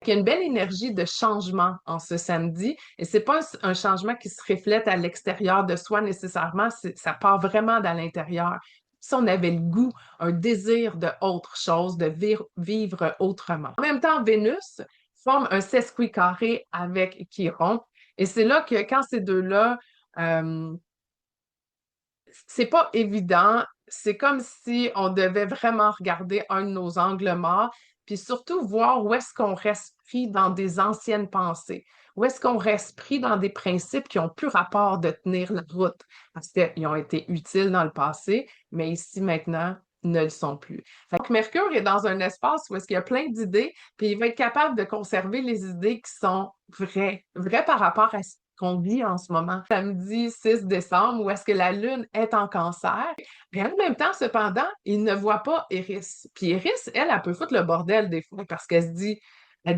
Il y a une belle énergie de changement en ce samedi et c'est pas un changement qui se reflète à l'extérieur de soi nécessairement, ça part vraiment d'à l'intérieur. Si on avait le goût, un désir de autre chose, de vivre autrement. En même temps, Vénus forme un sesquicarré avec Chiron et c'est là que quand ces deux-là, euh, c'est pas évident. C'est comme si on devait vraiment regarder un de nos angles morts, puis surtout voir où est-ce qu'on reste pris dans des anciennes pensées, où est-ce qu'on reste pris dans des principes qui ont plus rapport de tenir la route, parce qu'ils ont été utiles dans le passé, mais ici maintenant ne le sont plus. Donc Mercure est dans un espace où est-ce qu'il y a plein d'idées, puis il va être capable de conserver les idées qui sont vraies par rapport à ce qu'on vit en ce moment. Samedi 6 décembre, où est-ce que la Lune est en cancer. Mais en même temps, cependant, il ne voit pas Eris. Puis Eris, elle peut foutre le bordel des fois parce elle dit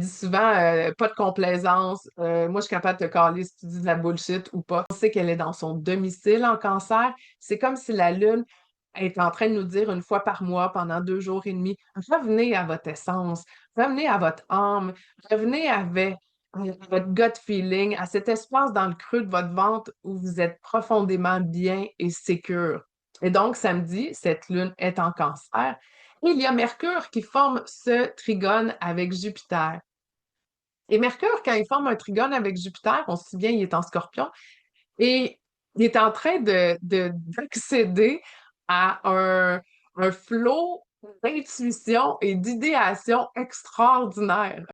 souvent pas de complaisance, moi je suis capable de te caler si tu dis de la bullshit ou pas. On sait qu'elle est dans son domicile en cancer. C'est comme si la Lune est en train de nous dire une fois par mois, pendant 2 jours et demi, revenez à votre essence, revenez à votre âme, revenez avec votre gut feeling, à cet espace dans le creux de votre ventre où vous êtes profondément bien et sécure. Et donc, samedi, cette lune est en cancer. Et il y a Mercure qui forme ce trigone avec Jupiter. Et Mercure, quand il forme un trigone avec Jupiter, on se souvient, il est en scorpion, et il est en train d'accéder à un flot d'intuition et d'idéation extraordinaire.